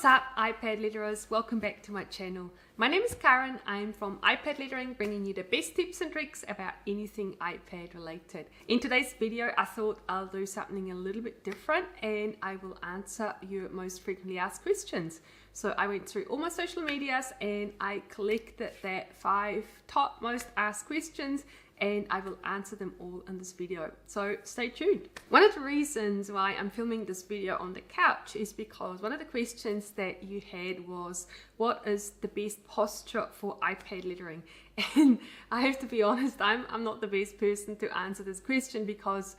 What's up, iPad letterers? Welcome back to my channel. My name is Karen. I'm from iPad Lettering, bringing you the best tips and tricks about anything iPad related. In today's video, I thought I'll do something a little bit different and I will answer your most frequently asked questions. So I went through all my social medias and I collected the 5 top most asked questions, and I will answer them all in this video. So stay tuned. One of the reasons why I'm filming this video on the couch is because one of the questions that you had was, what is the best posture for iPad lettering? And I have to be honest, I'm not the best person to answer this question because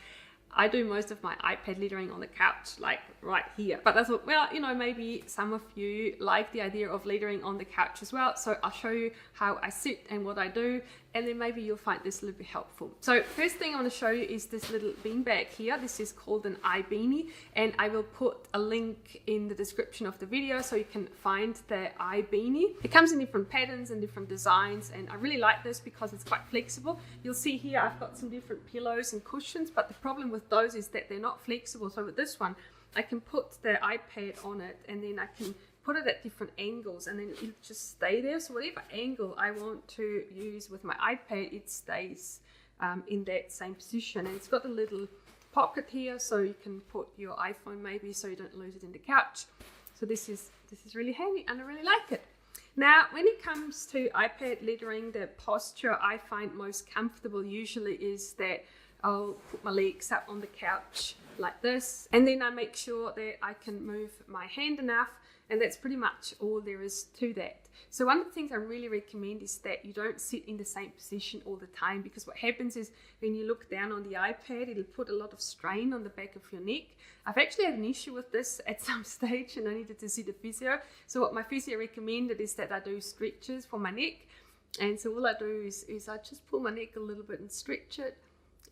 I do most of my iPad lettering on the couch, like right here. But I thought, well, maybe some of you like the idea of lettering on the couch as well. So I'll show you how I sit and what I do, and then maybe you'll find this a little bit helpful. So first thing I want to show you is this little beanbag here. This is called an iBeanie, and I will put a link in the description of the video so you can find the iBeanie. It comes in different patterns and different designs, and I really like this because it's quite flexible. You'll see here I've got some different pillows and cushions, but the problem with those is that they're not flexible. So with this one, I can put the iPad on it, and then I can put it at different angles, and then it'll just stay there. So whatever angle I want to use with my iPad, it stays in that same position. And it's got a little pocket here, so you can put your iPhone maybe, so you don't lose it in the couch. So this is really handy, and I really like it. Now, when it comes to iPad lettering, the posture I find most comfortable usually is that I'll put my legs up on the couch like this, and then I make sure that I can move my hand enough, and that's pretty much all there is to that. So one of the things I really recommend is that you don't sit in the same position all the time, because what happens is when you look down on the iPad, it'll put a lot of strain on the back of your neck. I've actually had an issue with this at some stage, and I needed to see the physio. So what my physio recommended is that I do stretches for my neck. And so all I do is I just pull my neck a little bit and stretch it,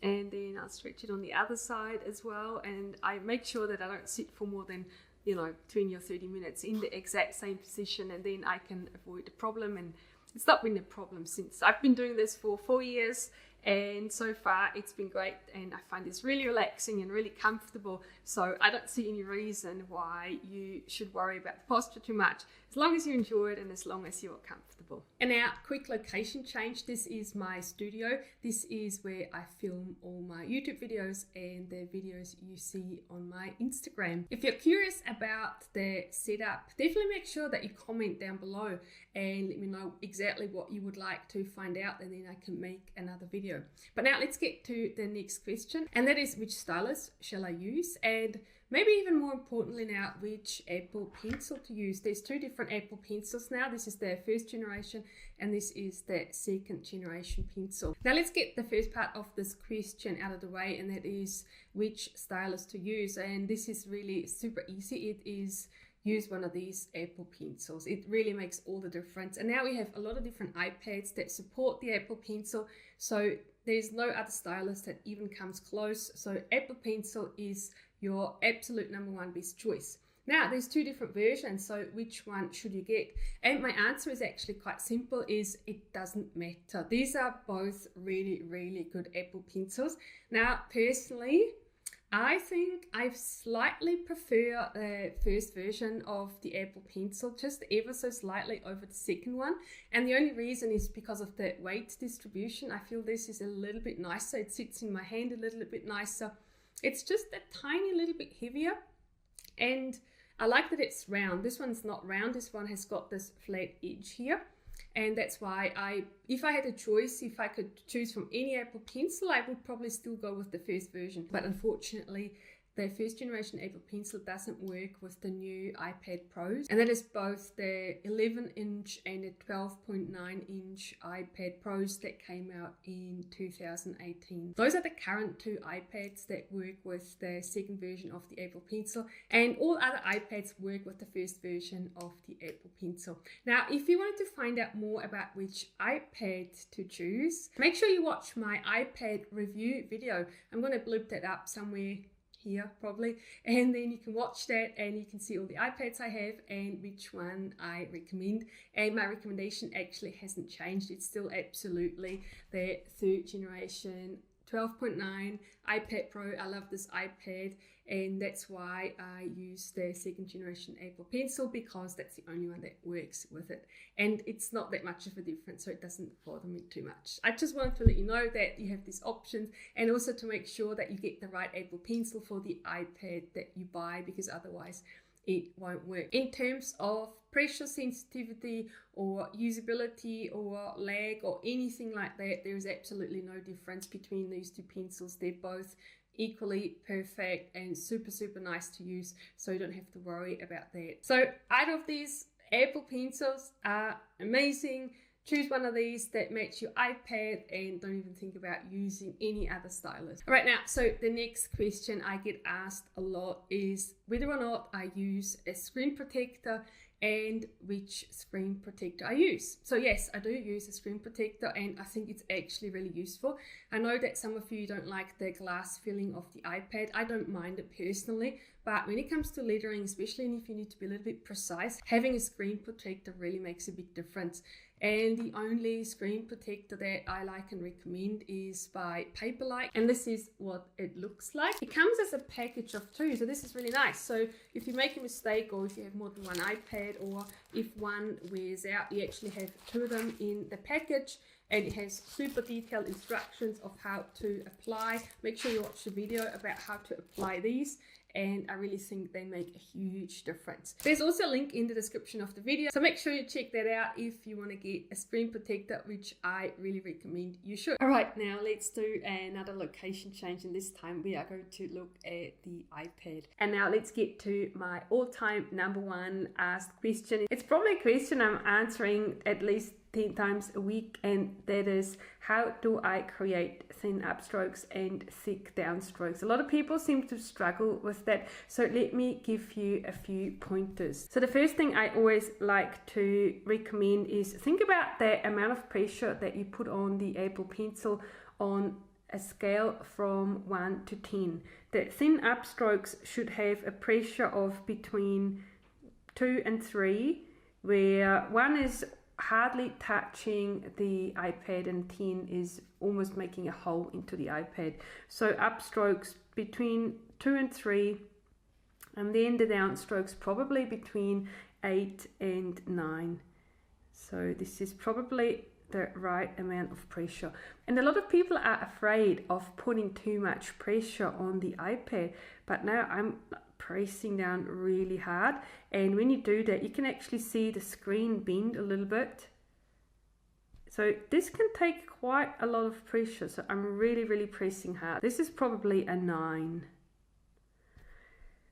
and then I'll stretch it on the other side as well. And I make sure that I don't sit for more than 20 or 30 minutes in the exact same position, and then I can avoid the problem. And it's not been a problem since. I've been doing this for 4 years, and so far it's been great, and I find this really relaxing and really comfortable. So I don't see any reason why you should worry about the posture too much, as long as you enjoy it and as long as you're comfortable. And now, quick location change. This is my studio. This is where I film all my YouTube videos and the videos you see on my Instagram. If you're curious about the setup, definitely make sure that you comment down below and let me know exactly what you would like to find out, and then I can make another video. But now let's get to the next question, and that is, which stylus shall I use? And maybe even more importantly now, which Apple pencil to use. There's 2 different Apple pencils now. This is the 1st generation and this is the 2nd generation pencil. Now let's get the first part of this question out of the way, and that is which stylus to use. And this is really super easy. It is use one of these Apple pencils. It really makes all the difference. And now we have a lot of different iPads that support the Apple Pencil, so there's no other stylus that even comes close. So Apple Pencil is your absolute #1 best choice. Now there's 2 different versions, so which one should you get? And my answer is actually quite simple, is it doesn't matter. These are both really, really good Apple pencils. Now personally, I think I slightly prefer the first version of the Apple Pencil, just ever so slightly over the second one. And the only reason is because of the weight distribution. I feel this is a little bit nicer. It sits in my hand a little bit nicer. It's just a tiny little bit heavier. And I like that it's round. This one's not round. This one has got this flat edge here. And that's why if I had a choice, if I could choose from any Apple Pencil, I would probably still go with the first version. But unfortunately, the 1st generation Apple Pencil doesn't work with the new iPad Pros. And that is both the 11-inch and the 12.9-inch iPad Pros that came out in 2018. Those are the current 2 iPads that work with the 2nd version of the Apple Pencil. And all other iPads work with the 1st version of the Apple Pencil. Now, if you wanted to find out more about which iPad to choose, make sure you watch my iPad review video. I'm going to bloop that up somewhere here probably, and then you can watch that and you can see all the iPads I have and which one I recommend. And my recommendation actually hasn't changed. It's still absolutely the 3rd generation 12.9 iPad Pro. I love this iPad, and that's why I use the 2nd generation Apple Pencil, because that's the only one that works with it. And it's not that much of a difference, so it doesn't bother me too much. I just wanted to let you know that you have these options, and also to make sure that you get the right Apple Pencil for the iPad that you buy, because otherwise it won't work. In terms of pressure sensitivity or usability or lag or anything like that, there is absolutely no difference between these two pencils. They're both equally perfect and super nice to use, so you don't have to worry about that. So out of these, Apple pencils are amazing. Choose one of these that match your iPad and don't even think about using any other stylus. All right, now, so the next question I get asked a lot is whether or not I use a screen protector and which screen protector I use. So yes, I do use a screen protector, and I think it's actually really useful. I know that some of you don't like the glass feeling of the iPad. I don't mind it personally, but when it comes to lettering, especially if you need to be a little bit precise, having a screen protector really makes a big difference. And the only screen protector that I like and recommend is by Paperlike, and this is what it looks like. It comes as a package of 2, so this is really nice. So if you make a mistake, or if you have more than one iPad, or if one wears out, you actually have 2 of them in the package, and it has super detailed instructions of how to apply. Make sure you watch the video about how to apply these, and I really think they make a huge difference. There's also a link in the description of the video, so make sure you check that out if you want to get a screen protector, which I really recommend you should. All right, now let's do another location change, and this time we are going to look at the iPad. And now let's get to my all-time #1 asked question. It's probably a question I'm answering at least 10 times a week, and that is, how do I create thin upstrokes and thick downstrokes? A lot of people seem to struggle with that, so let me give you a few pointers. So the first thing I always like to recommend is think about the amount of pressure that you put on the Apple Pencil on a scale from 1 to 10. The thin upstrokes should have a pressure of between 2 and 3, where 1 is hardly touching the iPad and 10 is almost making a hole into the iPad. So upstrokes between 2 and 3, and then the downstrokes probably between 8 and 9. So this is probably the right amount of pressure. And a lot of people are afraid of putting too much pressure on the iPad, but now I'm pressing down really hard, and when you do that, you can actually see the screen bend a little bit. So this can take quite a lot of pressure, so I'm really pressing hard. This is probably a 9.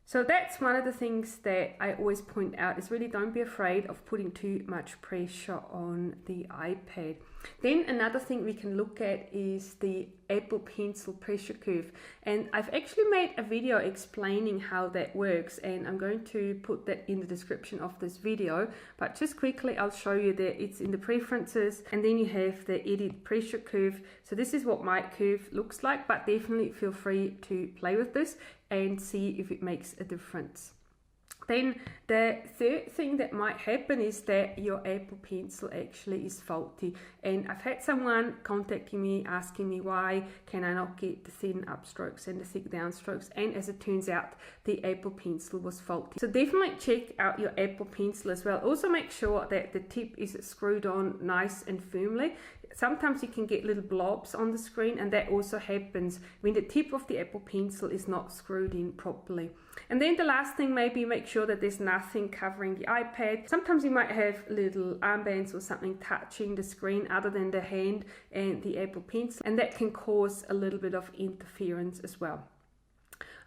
So that's one of the things that I always point out, is really don't be afraid of putting too much pressure on the iPad. Then another thing we can look at is the Apple Pencil pressure curve. And I've actually made a video explaining how that works, and I'm going to put that in the description of this video. But just quickly, I'll show you that it's in the preferences, and then you have the edit pressure curve. So this is what my curve looks like, but definitely feel free to play with this and see if it makes a difference. Then the third thing that might happen is that your Apple Pencil actually is faulty. And I've had someone contacting me asking me why can I not get the thin upstrokes and the thick downstrokes, and as it turns out, the Apple Pencil was faulty. So definitely check out your Apple Pencil as well. Also make sure that the tip is screwed on nice and firmly. Sometimes you can get little blobs on the screen, and that also happens when the tip of the Apple Pencil is not screwed in properly. And then the last thing, maybe make sure that there's nothing covering the iPad. Sometimes you might have little armbands or something touching the screen other than the hand and the Apple Pencil, and that can cause a little bit of interference as well.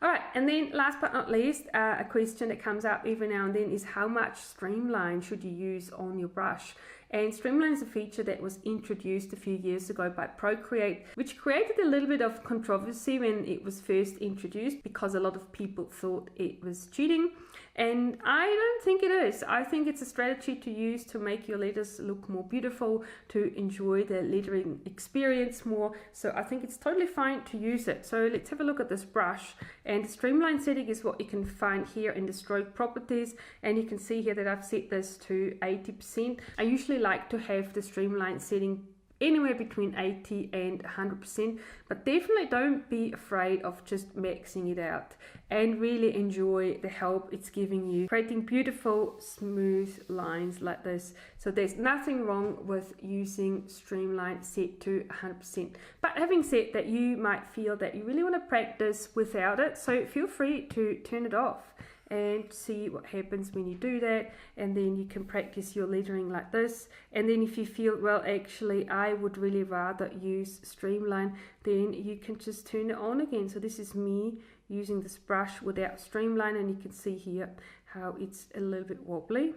All right, and then last but not least, a question that comes up every now and then is how much streamline should you use on your brush? And streamline is a feature that was introduced a few years ago by Procreate, which created a little bit of controversy when it was first introduced because a lot of people thought it was cheating. And I don't think it is. I think it's a strategy to use to make your letters look more beautiful, to enjoy the lettering experience more. So I think it's totally fine to use it. So let's have a look at this brush. And the streamline setting is what you can find here in the stroke properties. And you can see here that I've set this to 80%. I usually like to have the streamline setting anywhere between 80 and 100%, but definitely don't be afraid of just maxing it out and really enjoy the help it's giving you, creating beautiful smooth lines like this. So there's nothing wrong with using Streamline set to 100%, but having said that, you might feel that you really want to practice without it, so feel free to turn it off and see what happens when you do that, and then you can practice your lettering like this. And then if you feel, well, actually I would really rather use Streamline, then you can just turn it on again. So this is me using this brush without Streamline, and you can see here how it's a little bit wobbly.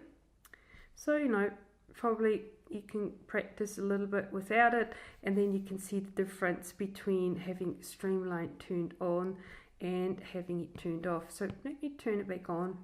So, you know, probably you can practice a little bit without it, and then you can see the difference between having Streamline turned on and having it turned off. So let me turn it back on,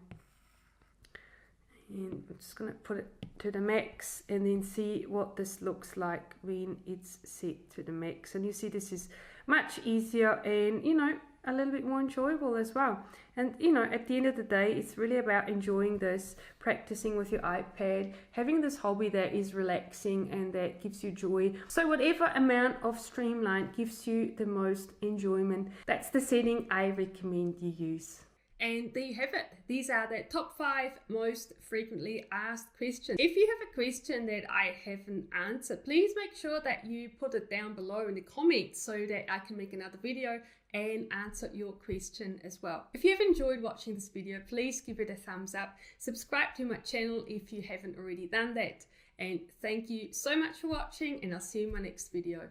and I'm just going to put it to the max and then see what this looks like when it's set to the max. And you see this is much easier and, you know, a little bit more enjoyable as well. And you know, at the end of the day, it's really about enjoying this, practicing with your iPad, having this hobby that is relaxing and that gives you joy. So whatever amount of Streamline gives you the most enjoyment, that's the setting I recommend you use. And there you have it. These are the top 5 most frequently asked questions. If you have a question that I haven't answered, please make sure that you put it down below in the comments so that I can make another video and answer your question as well. If you have enjoyed watching this video, please give it a thumbs up. Subscribe to my channel if you haven't already done that. And thank you so much for watching, and I'll see you in my next video.